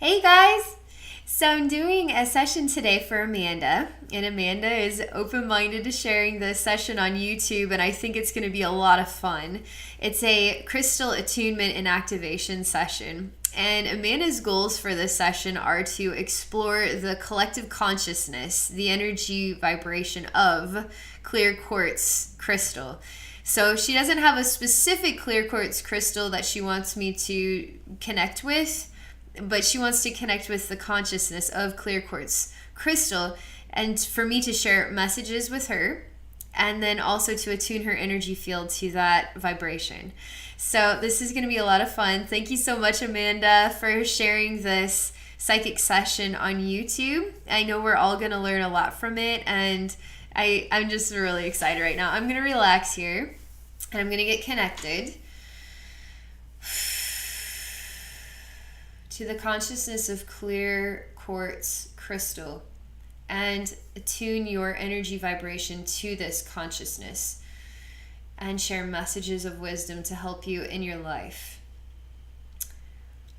Hey guys! So I'm doing a session today for Amanda, and Amanda is open-minded to sharing this session on YouTube, and I think it's going to be a lot of fun. It's a Crystal Attunement and Activation session, and Amanda's goals for this session are to explore the collective consciousness, the energy vibration of clear quartz crystal. So she doesn't have a specific clear quartz crystal that she wants me to connect with, but she wants to connect with the consciousness of clear quartz crystal and for me to share messages with her and then also to attune her energy field to that vibration. So this is going to be a lot of fun. Thank you so much, Amanda, for sharing this psychic session on YouTube. I know we're all going to learn a lot from it, and I'm just really excited right now. I'm going to relax here and I'm going to get connected to the consciousness of clear quartz crystal and attune your energy vibration to this consciousness and share messages of wisdom to help you in your life.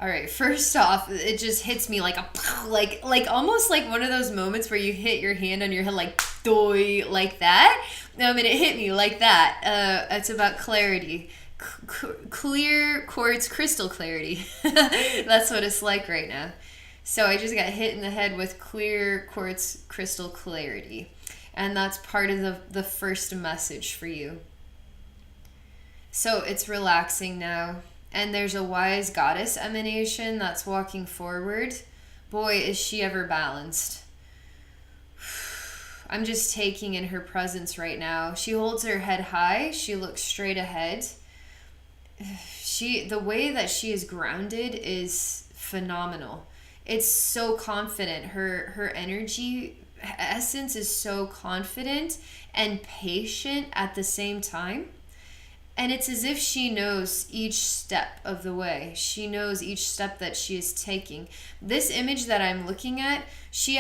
All right, first off, it just hits me like a like almost like one of those moments where you hit your hand on your head like doy, like that. I mean, it hit me like that. It's about clarity. Clear quartz crystal clarity. That's what it's like right now. So I just got hit in the head with clear quartz crystal clarity, and that's part of the first message for you. So it's relaxing now, and there's a wise goddess emanation that's walking forward. Boy, is she ever balanced. I'm just taking in her presence right now. She holds her head high. She looks straight ahead. The way that she is grounded is phenomenal. It's so confident. Her energy essence is so confident and patient at the same time. And it's as if she knows each step of the way. She knows each step that she is taking. This image that I'm looking at, she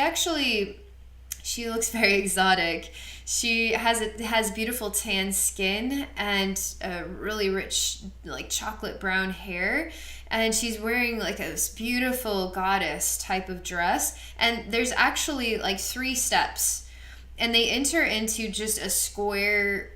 looks very exotic. She has beautiful tan skin and really rich, like chocolate brown hair. And she's wearing like this beautiful goddess type of dress. And there's actually like 3 steps. And they enter into just a square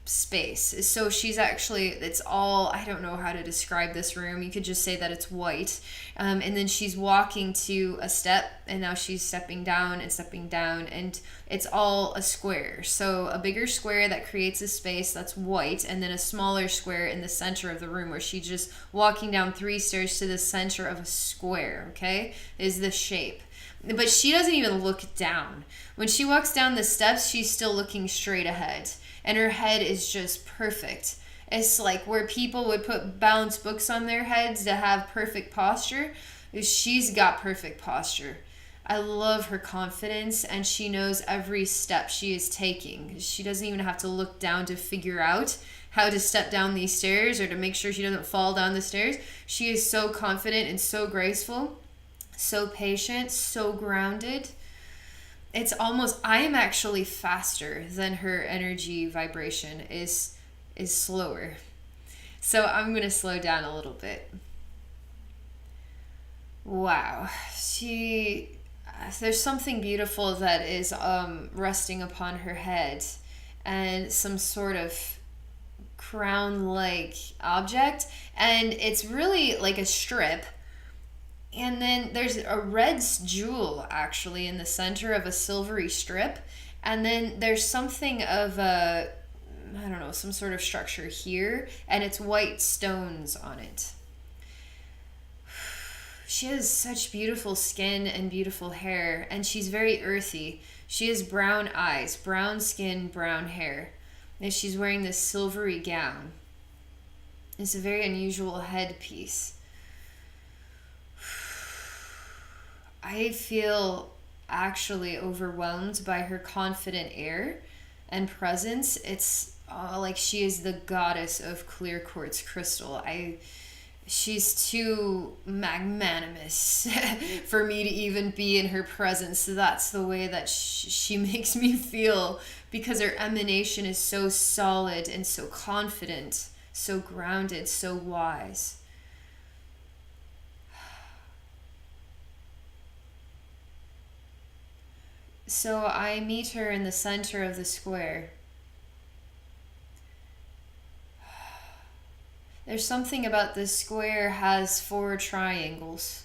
space. So she's actually, it's all, I don't know how to describe this room. You could just say that it's white. And then she's walking to a step, and now she's stepping down, and it's all a square. So a bigger square that creates a space that's white, and then a smaller square in the center of the room where she's just walking down 3 stairs to the center of a square, okay, is the shape. But she doesn't even look down. When she walks down the steps, she's still looking straight ahead. And her head is just perfect. It's like where people would put balanced books on their heads to have perfect posture. She's got perfect posture. I love her confidence, and she knows every step she is taking. She doesn't even have to look down to figure out how to step down these stairs or to make sure she doesn't fall down the stairs. She is so confident and so graceful, so patient, so grounded. It's almost, I am actually faster than her energy vibration is slower. So I'm going to slow down a little bit. Wow. There's something beautiful that is resting upon her head, and some sort of crown-like object. And it's really like a strip. And then there's a red jewel actually in the center of a silvery strip. And then there's something of some sort of structure here, and it's white stones on it. She has such beautiful skin and beautiful hair, and she's very earthy. She has brown eyes, brown skin, brown hair. And she's wearing this silvery gown. It's a very unusual headpiece. I feel actually overwhelmed by her confident air and presence. It's like she is the goddess of clear quartz crystal. She's too magnanimous for me to even be in her presence. So that's the way that she makes me feel, because her emanation is so solid and so confident, so grounded, so wise. So I meet her in the center of the square. There's something about this square has 4 triangles.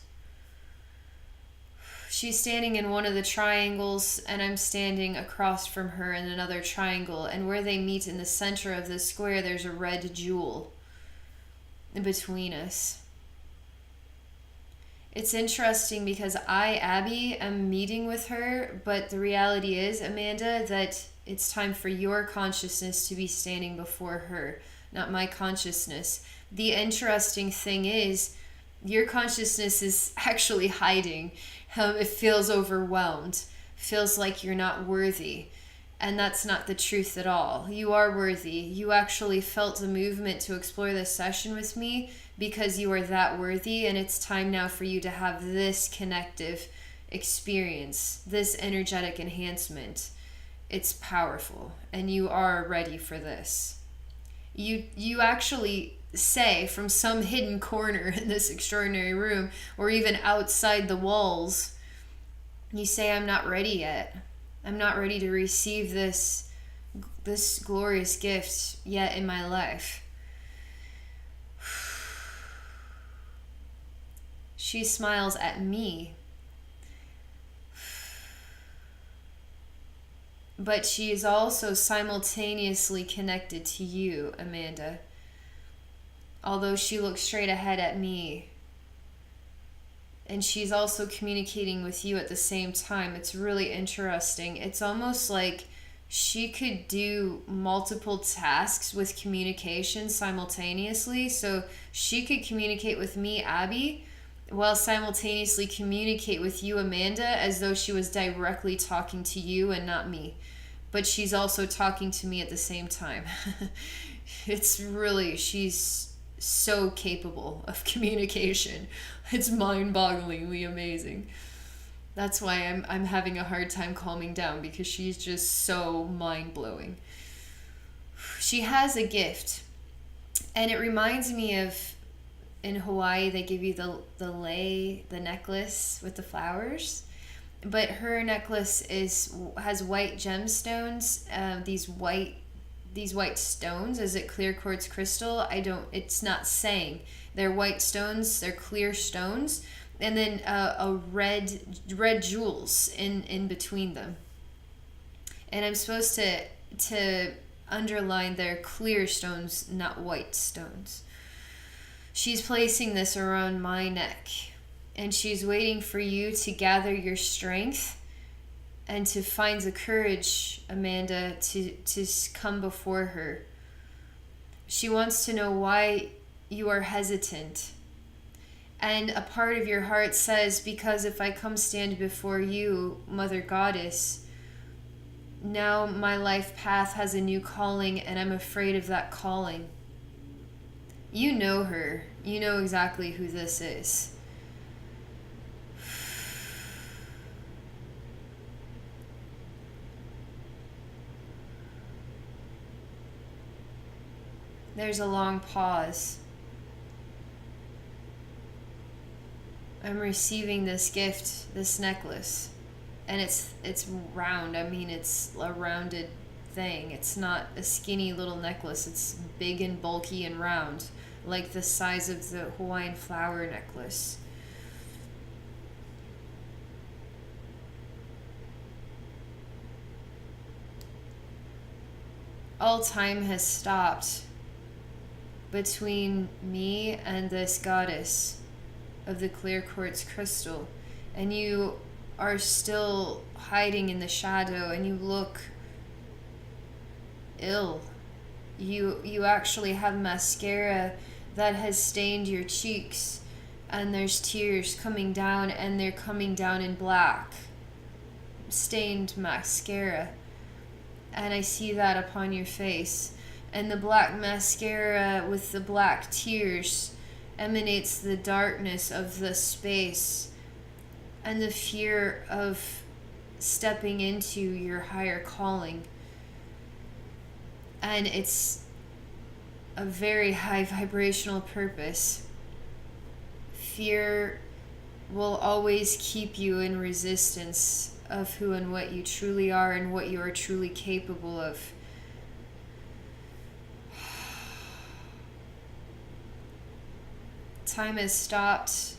She's standing in one of the triangles, and I'm standing across from her in another triangle. And where they meet in the center of the square, there's a red jewel in between us. It's interesting because I, Abbey, am meeting with her, but the reality is, Amanda, that it's time for your consciousness to be standing before her, not my consciousness. The interesting thing is, your consciousness is actually hiding. It feels overwhelmed, feels like you're not worthy. And that's not the truth at all. You are worthy. You actually felt the movement to explore this session with me because you are that worthy, and it's time now for you to have this connective experience, this energetic enhancement. It's powerful, and you are ready for this. You actually say from some hidden corner in this extraordinary room, or even outside the walls, you say, I'm not ready yet. I'm not ready to receive this glorious gift yet in my life. She smiles at me, but she is also simultaneously connected to you, Amanda. Although she looks straight ahead at me, and she's also communicating with you at the same time. It's really interesting. It's almost like she could do multiple tasks with communication simultaneously. So she could communicate with me, Abbey, while simultaneously communicate with you, Amanda, as though she was directly talking to you and not me. But she's also talking to me at the same time. It's really, she's so capable of communication. It's mind-bogglingly amazing. That's why I'm having a hard time calming down, because she's just so mind-blowing. She has a gift, and it reminds me of, in Hawaii they give you the necklace with the flowers, but her necklace has white gemstones, these white stones. Is it clear quartz crystal? It's not saying. They're white stones, they're clear stones, and then a red jewels in between them. And I'm supposed to underline they're clear stones, not white stones. She's placing this around my neck, and she's waiting for you to gather your strength and to find the courage, Amanda, to come before her. She wants to know why you are hesitant. And a part of your heart says, because if I come stand before you, Mother Goddess, now my life path has a new calling, and I'm afraid of that calling. You know her. You know exactly who this is. There's a long pause. I'm receiving this gift, this necklace, and it's round. I mean, it's a rounded thing. It's not a skinny little necklace. It's big and bulky and round, like the size of the Hawaiian flower necklace. All time has stopped between me and this goddess of the clear quartz crystal, and you are still hiding in the shadow, and you look ill. You actually have mascara that has stained your cheeks, and there's tears coming down, and they're coming down in black stained mascara, and I see that upon your face. And the black mascara with the black tears emanates the darkness of the space and the fear of stepping into your higher calling. And it's a very high vibrational purpose. Fear will always keep you in resistance of who and what you truly are and what you are truly capable of. Time has stopped.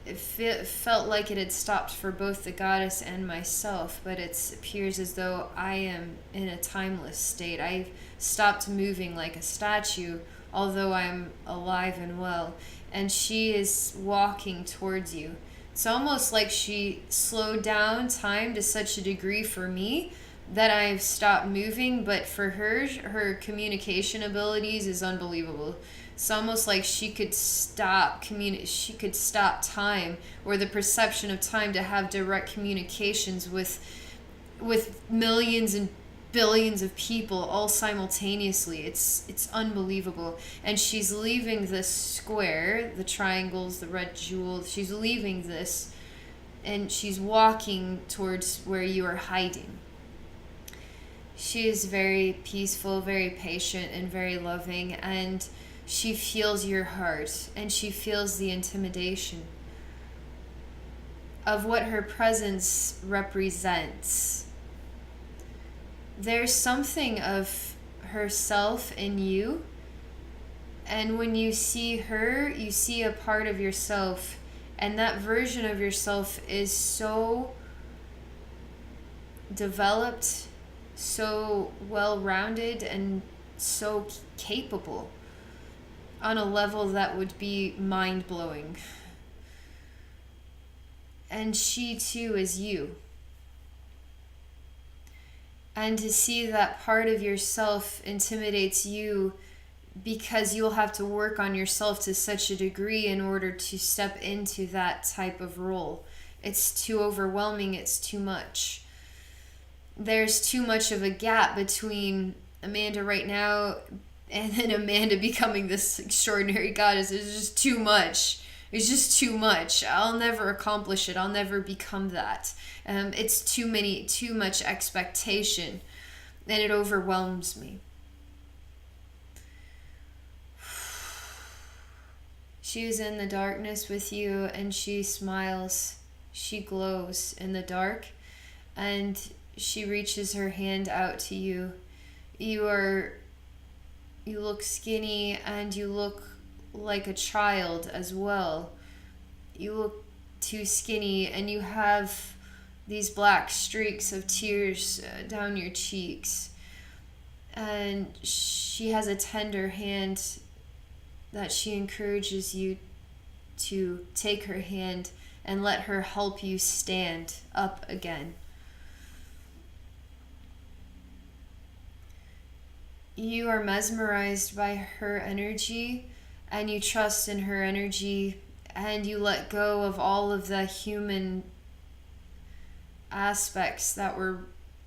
It felt like it had stopped for both the goddess and myself, but it appears as though I am in a timeless state. I've stopped moving like a statue, although I'm alive and well, and she is walking towards you. It's almost like she slowed down time to such a degree for me that I've stopped moving, but for her communication abilities is unbelievable. It's almost like she could stop time, or the perception of time, to have direct communications with millions and billions of people all simultaneously. It's unbelievable. And she's leaving this square, the triangles, the red jewel. She's leaving this, and she's walking towards where you are hiding. She is very peaceful, very patient, and very loving, and she feels your heart, and she feels the intimidation of what her presence represents. There's something of herself in you, and when you see her, you see a part of yourself, and that version of yourself is so developed, so well-rounded, and so capable on a level that would be mind-blowing. And she too is you. And to see that part of yourself intimidates you, because you'll have to work on yourself to such a degree in order to step into that type of role. It's too overwhelming, it's too much. There's too much of a gap between Amanda right now and then Amanda becoming this extraordinary goddess. It's just too much. It's just too much. I'll never accomplish it. I'll never become that. It's too much expectation, and it overwhelms me. She is in the darkness with you, and she smiles. She glows in the dark, and she reaches her hand out to you. You look skinny, and you look like a child as well. You look too skinny, and you have these black streaks of tears down your cheeks. And she has a tender hand that she encourages you to take her hand and let her help you stand up again. You are mesmerized by her energy, and you trust in her energy, and you let go of all of the human aspects that were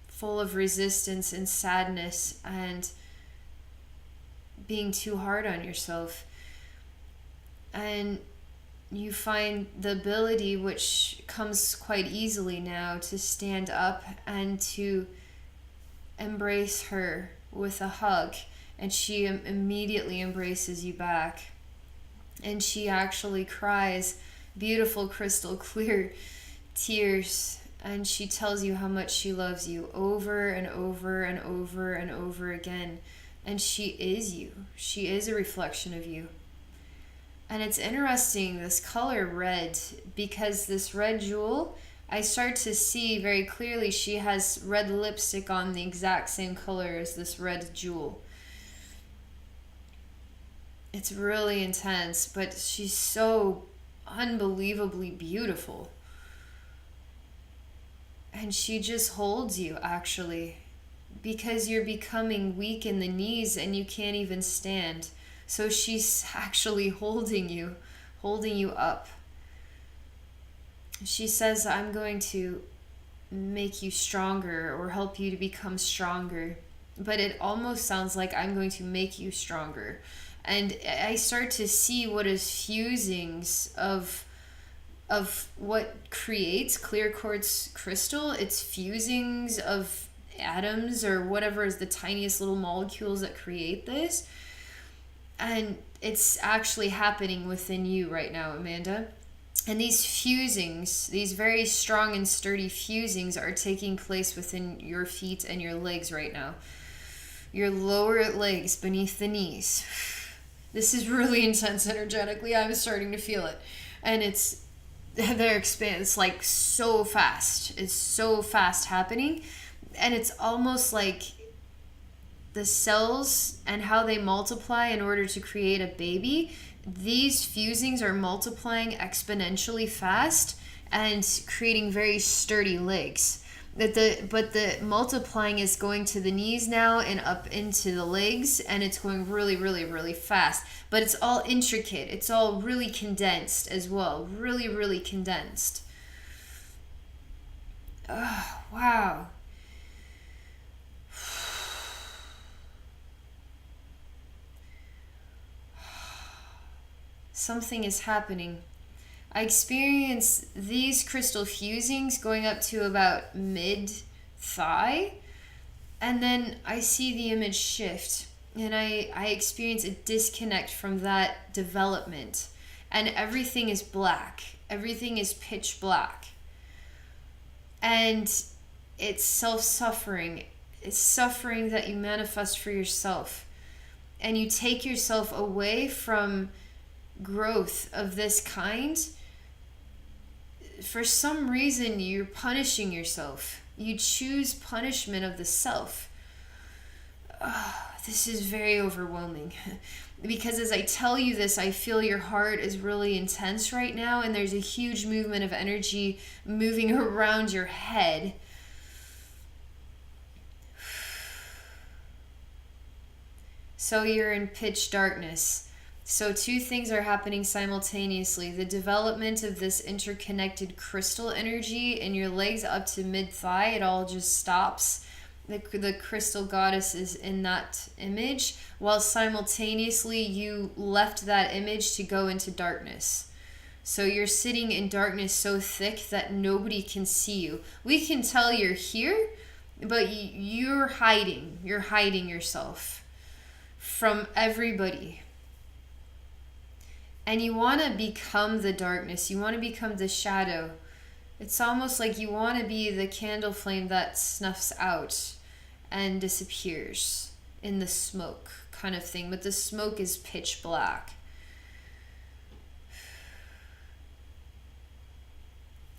full of resistance and sadness and being too hard on yourself. And you find the ability, which comes quite easily now, to stand up and to embrace her with a hug, and she immediately embraces you back, and she actually cries beautiful crystal clear tears, and she tells you how much she loves you over and over and over and over again. And she is you. She is a reflection of you. And it's interesting, this color red, because this red jewel, I start to see very clearly she has red lipstick on the exact same color as this red jewel. It's really intense, but she's so unbelievably beautiful. And she just holds you, actually, because you're becoming weak in the knees and you can't even stand. So she's actually holding you up. She says, I'm going to make you stronger or help you to become stronger. But it almost sounds like I'm going to make you stronger. And I start to see what is fusings of what creates clear quartz crystal. It's fusings of atoms or whatever is the tiniest little molecules that create this. And it's actually happening within you right now, Amanda. And these fusings, these very strong and sturdy fusings, are taking place within your feet and your legs right now. Your lower legs beneath the knees. This is really intense energetically. I'm starting to feel it. And they're expanding. It's like so fast. It's so fast happening. And it's almost like the cells and how they multiply in order to create a baby. These fusings are multiplying exponentially fast and creating very sturdy legs. But the multiplying is going to the knees now and up into the legs, and it's going really, really, really fast. But it's all intricate. It's all really condensed as well. Really, really condensed. Oh, wow. Something is happening. I experience these crystal fusings going up to about mid-thigh, and then I see the image shift, and I experience a disconnect from that development, and everything is black. Everything is pitch black. And it's self-suffering. It's suffering that you manifest for yourself. And you take yourself away from growth of this kind. For some reason, you're punishing yourself. You choose punishment of the self. This is very overwhelming. Because as I tell you this, I feel your heart is really intense right now, and there's a huge movement of energy moving around your head. So you're in pitch darkness. So two things are happening simultaneously. The development of this interconnected crystal energy in your legs up to mid-thigh, it all just stops. The crystal goddess is in that image, while simultaneously you left that image to go into darkness. So you're sitting in darkness so thick that nobody can see you. We can tell you're here, but you're hiding. You're hiding yourself from everybody. And you want to become the darkness. You want to become the shadow. It's almost like you want to be the candle flame that snuffs out and disappears in the smoke kind of thing. But the smoke is pitch black.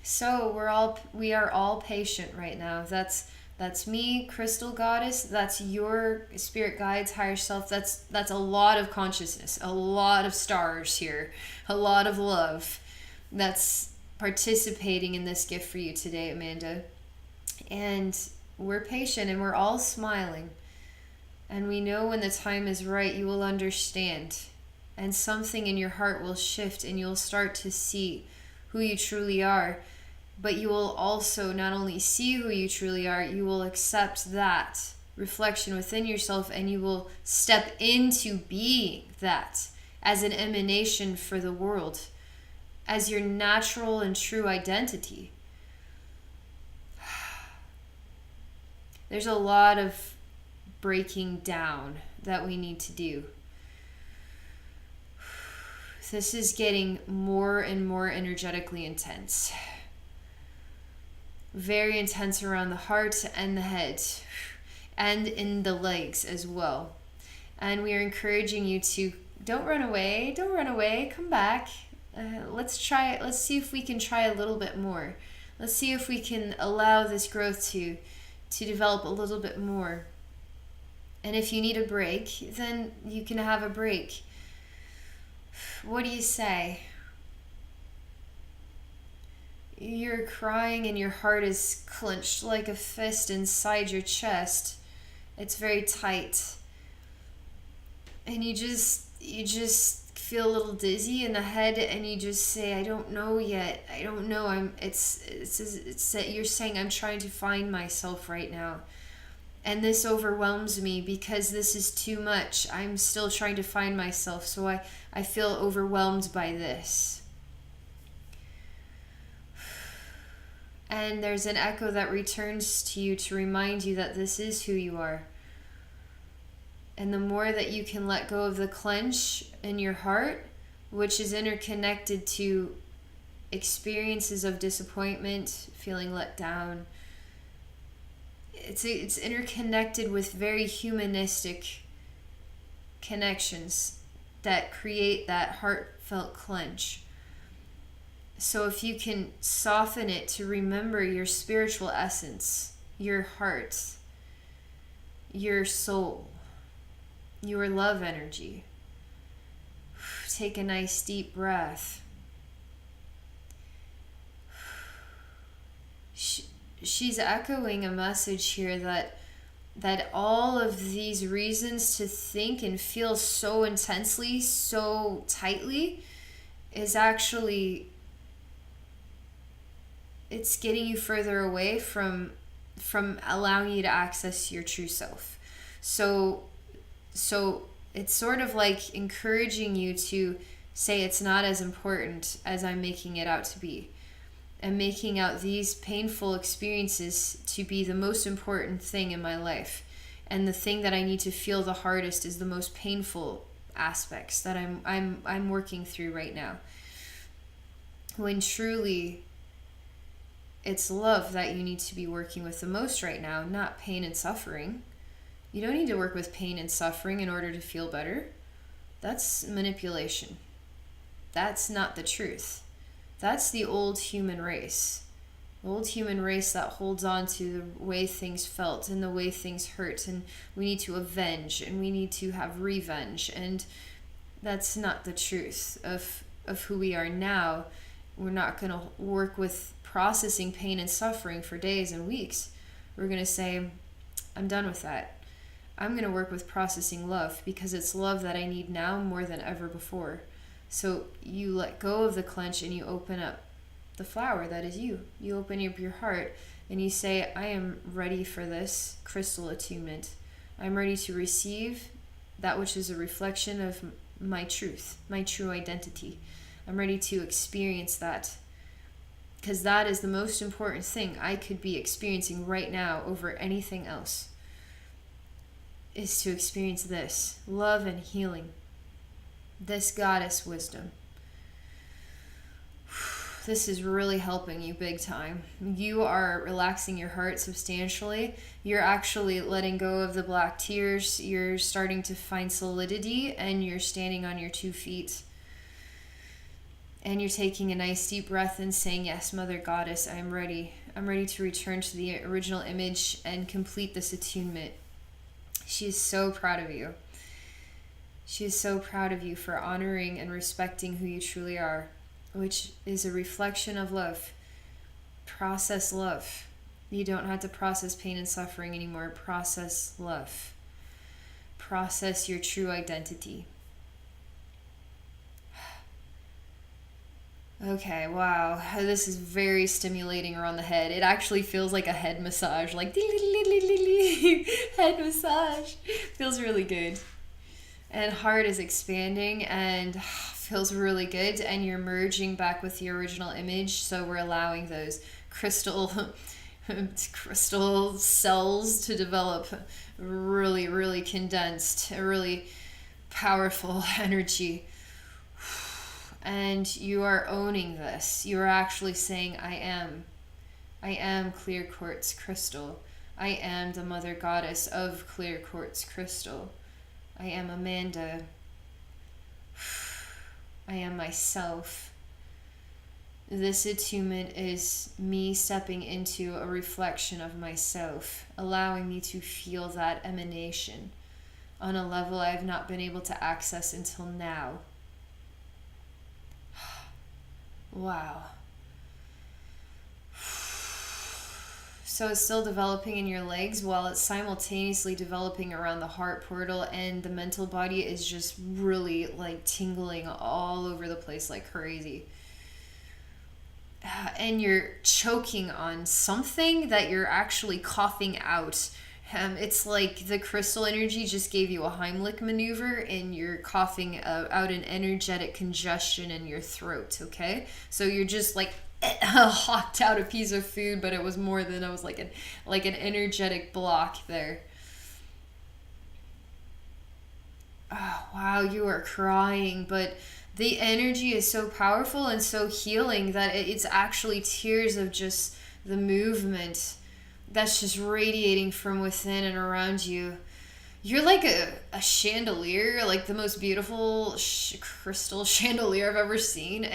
So we are all patient right now. That's me, Crystal Goddess. That's your spirit guides, higher self. That's a lot of consciousness, a lot of stars here, a lot of love that's participating in this gift for you today, Amanda. And we're patient and we're all smiling. And we know when the time is right, you will understand. And something in your heart will shift and you'll start to see who you truly are. But you will also not only see who you truly are, you will accept that reflection within yourself, and you will step into being that as an emanation for the world, as your natural and true identity. There's a lot of breaking down that we need to do. This is getting more and more energetically intense. Very intense around the heart and the head and in the legs as well. And we are encouraging you to don't run away, come back. Let's see if we can try a little bit more. Let's see if we can allow this growth to develop a little bit more. And if you need a break, then you can have a break. What do you say? You're crying and your heart is clenched like a fist inside your chest. It's very tight. And you just feel a little dizzy in the head, and you just say, I don't know yet. I don't know. It's that you're saying, I'm trying to find myself right now. And this overwhelms me because this is too much. I'm still trying to find myself, so I feel overwhelmed by this. And there's an echo that returns to you to remind you that this is who you are. And the more that you can let go of the clench in your heart, which is interconnected to experiences of disappointment, feeling let down. It's interconnected with very humanistic connections that create that heartfelt clench. So if you can soften it to remember your spiritual essence, your heart, your soul, your love energy, take a nice deep breath. She's echoing a message here that all of these reasons to think and feel so intensely, so tightly, is actually, it's getting you further away from allowing you to access your true self. So it's sort of like encouraging you to say it's not as important as I'm making it out to be, and making out these painful experiences to be the most important thing in my life. And the thing that I need to feel the hardest is the most painful aspects that I'm working through right now. When truly it's love that you need to be working with the most right now, not pain and suffering. You don't need to work with pain and suffering in order to feel better. That's manipulation. That's not the truth. That's the old human race. The old human race that holds on to the way things felt and the way things hurt, and we need to avenge and we need to have revenge, and that's not the truth of who we are now. We're not going to work with processing pain and suffering for days and weeks. We're going to say, I'm done with that. I'm going to work with processing love, because it's love that I need now more than ever before. So you let go of the clench and you open up the flower that is you. You open up your heart and you say, I am ready for this crystal attunement. I'm ready to receive that which is a reflection of my truth, my true identity. I'm ready to experience that, because that is the most important thing I could be experiencing right now over anything else, is to experience this love and healing, this goddess wisdom. This is really helping you big time. You are relaxing your heart substantially. You're actually letting go of the black tears. You're starting to find solidity, and you're standing on your 2 feet. And you're taking a nice deep breath and saying, yes, Mother Goddess, I'm ready. I'm ready to return to the original image and complete this attunement. She is so proud of you. She is so proud of you for honoring and respecting who you truly are, which is a reflection of love. Process love. You don't have to process pain and suffering anymore. Process love. Process your true identity. Okay, wow. This is very stimulating around the head. It actually feels like a head massage, like head massage. Feels really good. And heart is expanding and feels really good, and you're merging back with the original image. So we're allowing those crystal cells to develop really, really condensed, a really powerful energy. And you are owning this. You are actually saying, I am clear quartz crystal. I am the mother goddess of clear quartz crystal. I am Amanda. I am myself. This attunement is me stepping into a reflection of myself, allowing me to feel that emanation on a level I have not been able to access until now. Wow. So it's still developing in your legs while it's simultaneously developing around the heart portal, and the mental body is just really like tingling all over the place like crazy. And you're choking on something that you're actually coughing out. It's like the crystal energy just gave you a Heimlich maneuver, and you're coughing out an energetic congestion in your throat, okay? So you're just like hawked out a piece of food, but it was more than, I was like an energetic block there. Oh, wow, you are crying, but The energy is so powerful and so healing that it's actually tears of just the movement that's just radiating from within and around you. You're like a chandelier, like the most beautiful crystal chandelier I've ever seen.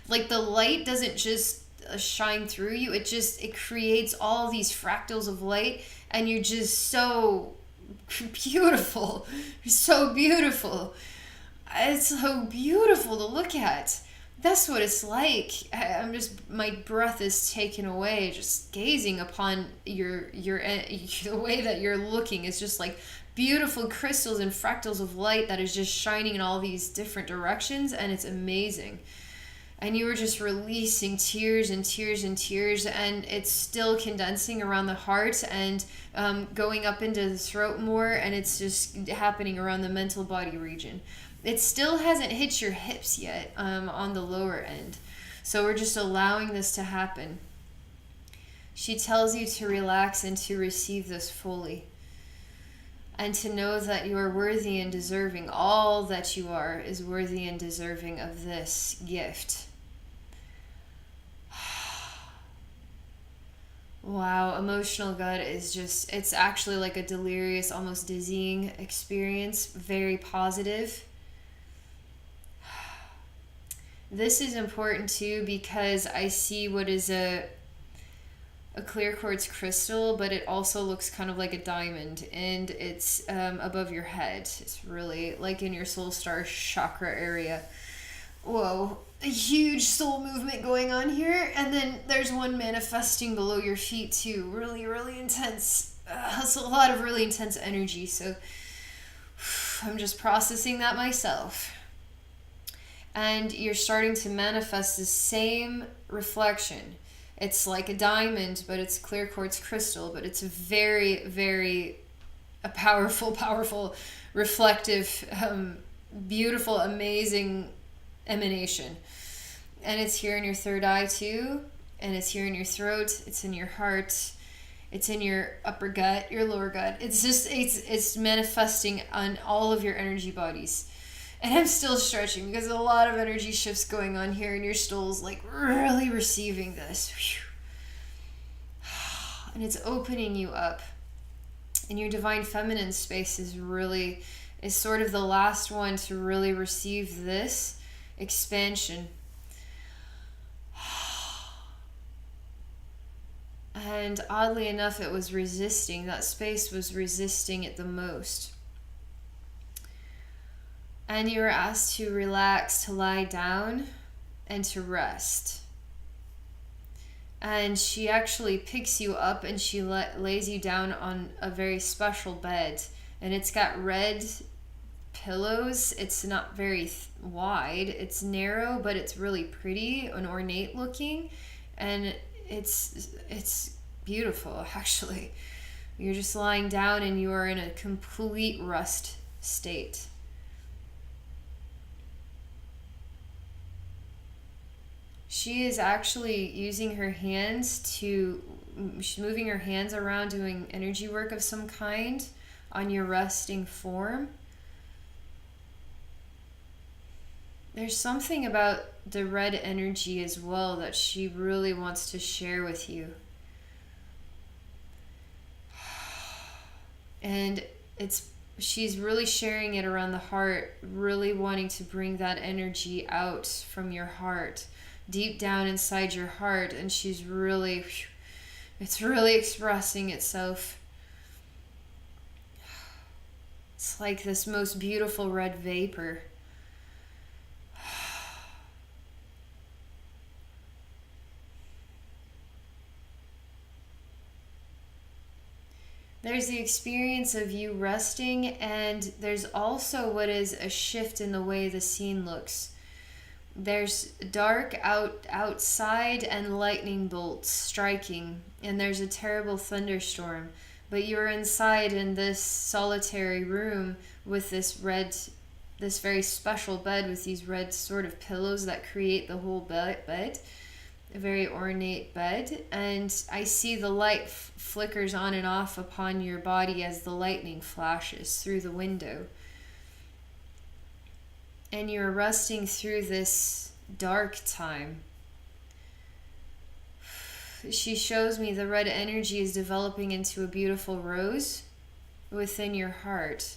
Like the light doesn't just shine through you, it creates all these fractals of light, and you're just so beautiful. You're so beautiful. It's so beautiful to look at. That's what it's like. I'm just, my breath is taken away just gazing upon the way that you're looking. It's just like beautiful crystals and fractals of light that is just shining in all these different directions, and it's amazing. And you were just releasing tears and tears and tears, and it's still condensing around the heart and going up into the throat more, and it's just happening around the mental body region. It still hasn't hit your hips yet on the lower end. So we're just allowing this to happen. She tells you to relax and to receive this fully. And to know that you are worthy and deserving. All that you are is worthy and deserving of this gift. Wow, emotional gut is just, it's actually like a delirious, almost dizzying experience. Very positive. This is important too because I see what is a clear quartz crystal, but it also looks kind of like a diamond, and it's above your head. It's really like in your soul star chakra area. Whoa, a huge soul movement going on here. And then there's one manifesting below your feet too. Really, really intense. That's a lot of really intense energy. So I'm just processing that myself. And you're starting to manifest the same reflection. It's like a diamond, but it's clear quartz crystal, but it's a very, very a powerful, reflective, beautiful, amazing emanation. And it's here in your third eye too, and it's here in your throat, it's in your heart, it's in your upper gut, your lower gut. It's just, it's manifesting on all of your energy bodies. And I'm still stretching because a lot of energy shifts going on here, and your stool's like really receiving this. And it's opening you up. And your divine feminine space is sort of the last one to really receive this expansion. And oddly enough, it was resisting. That space was resisting it the most. And you were asked to relax, to lie down, and to rest. And she actually picks you up and she lays you down on a very special bed. And it's got red pillows. It's not very wide. It's narrow, but it's really pretty and ornate looking. And it's beautiful, actually. You're just lying down and you are in a complete rest state. She is actually using her hands she's moving her hands around doing energy work of some kind on your resting form. There's something about the red energy as well that she really wants to share with you. And she's really sharing it around the heart, really wanting to bring that energy out from your heart, deep down inside your heart, and it's really expressing itself. It's like this most beautiful red vapor. There's the experience of you resting, and there's also what is a shift in the way the scene looks. There's dark outside and lightning bolts striking, and there's a terrible thunderstorm. But you're inside in this solitary room with this very special bed with these red sort of pillows that create the whole bed. A very ornate bed. And I see the light flickers on and off upon your body as the lightning flashes through the window. and you're resting through this dark time. She shows me the red energy is developing into a beautiful rose within your heart.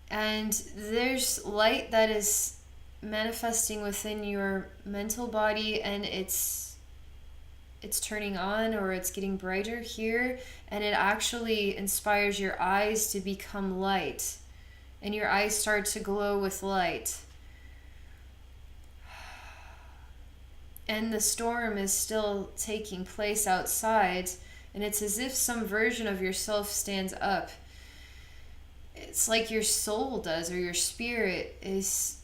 And there's light that is manifesting within your mental body, and it's turning on, or it's getting brighter here, and it actually inspires your eyes to become light, and your eyes start to glow with light. And the storm is still taking place outside, and it's as if some version of yourself stands up. It's like your soul does, or your spirit is.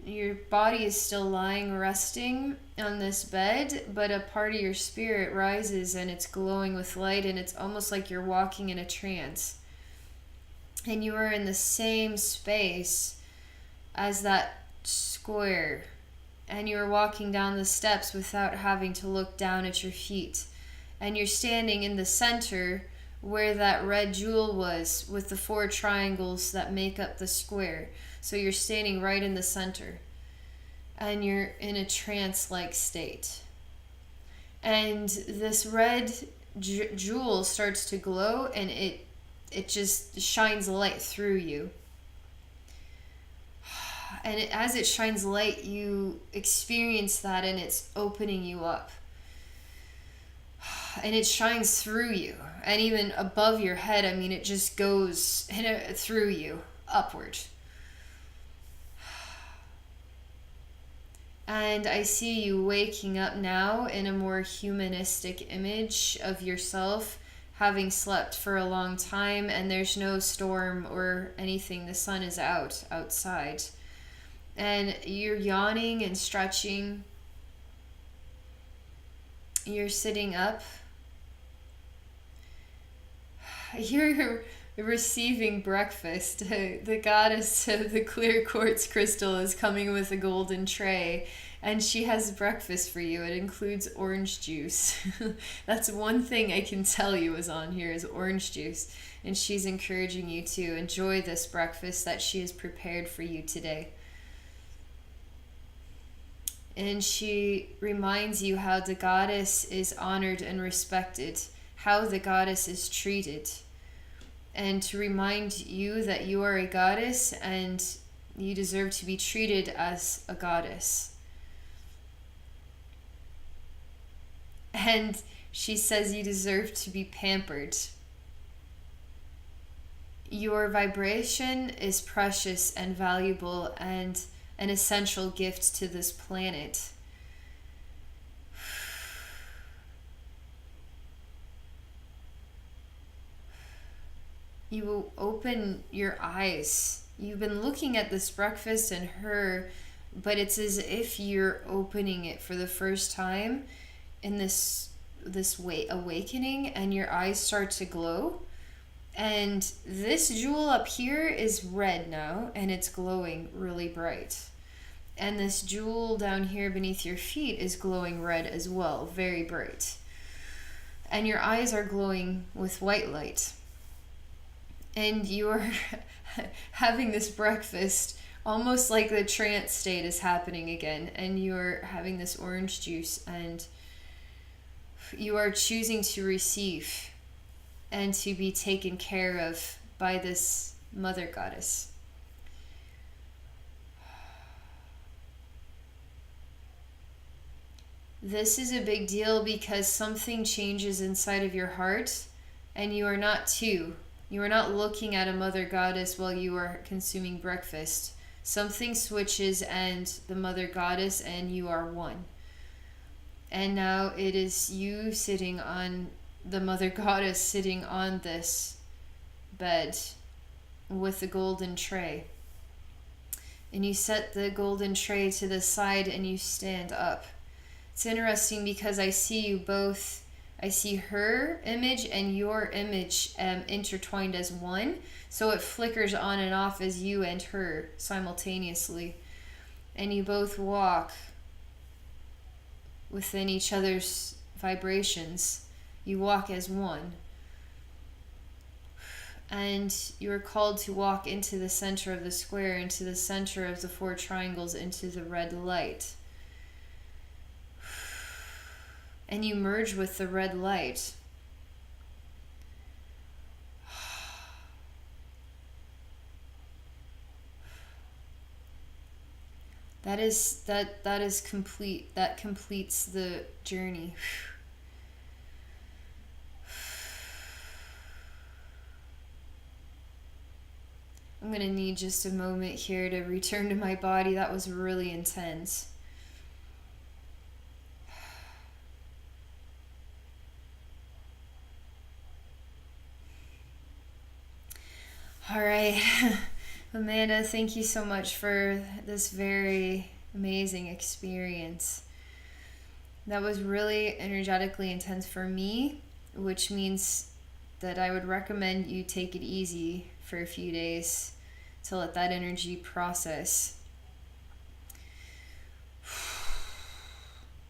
Your body is still lying, resting on this bed, but a part of your spirit rises and it's glowing with light, and it's almost like you're walking in a trance. And you are in the same space as that square, and you're walking down the steps without having to look down at your feet. And you're standing in the center where that red jewel was, with the 4 triangles that make up the square. So you're standing right in the center, and you're in a trance-like state. And this red jewel starts to glow, and it just shines light through you. And as it shines light, you experience that, and it's opening you up. And it shines through you, and even above your head. I mean, it just goes through you, upward. And I see you waking up now in a more humanistic image of yourself, having slept for a long time, and there's no storm or anything. The sun is outside. And you're yawning and stretching. You're sitting up. You're receiving breakfast. The goddess of the clear quartz crystal is coming with a golden tray, and she has breakfast for you. It includes orange juice. That's one thing I can tell you is on here, is orange juice. And she's encouraging you to enjoy this breakfast that she has prepared for you today. And she reminds you how the goddess is honored and respected, how the goddess is treated, and to remind you that you are a goddess and you deserve to be treated as a goddess. And she says you deserve to be pampered. Your vibration is precious and valuable and an essential gift to this planet. You will open your eyes. You've been looking at this breakfast and her, but it's as if you're opening it for the first time in this awakening, and your eyes start to glow. And this jewel up here is red now, and it's glowing really bright. And this jewel down here beneath your feet is glowing red as well, very bright. And your eyes are glowing with white light. And you're having this breakfast almost like the trance state is happening again. And you're having this orange juice, and you are choosing to receive and to be taken care of by this mother goddess. This is a big deal because something changes inside of your heart, and you are not two. You are not looking at a mother goddess while you are consuming breakfast. Something switches, and the mother goddess and you are one. And now it is you sitting on the mother goddess, sitting on this bed with the golden tray. And you set the golden tray to the side and you stand up. It's interesting because I see you both. I see her image and your image intertwined as one. So it flickers on and off as you and her simultaneously. And you both walk within each other's vibrations. You walk as one. And you are called to walk into the center of the square, into the center of the 4 triangles, into the red light. And you merge with the red light. That is complete. That completes the journey. I'm going to need just a moment here to return to my body. That was really intense. All right. Amanda, thank you so much for this very amazing experience. That was really energetically intense for me, which means that I would recommend you take it easy for a few days to let that energy process.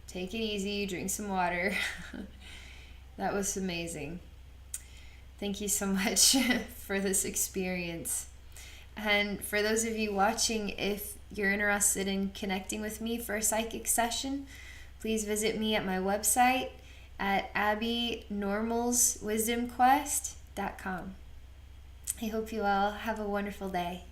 Take it easy, drink some water. That was amazing. Thank you so much for this experience. And for those of you watching, if you're interested in connecting with me for a psychic session, please visit me at my website at abbeynormalswisdomquest.com. I hope you all have a wonderful day.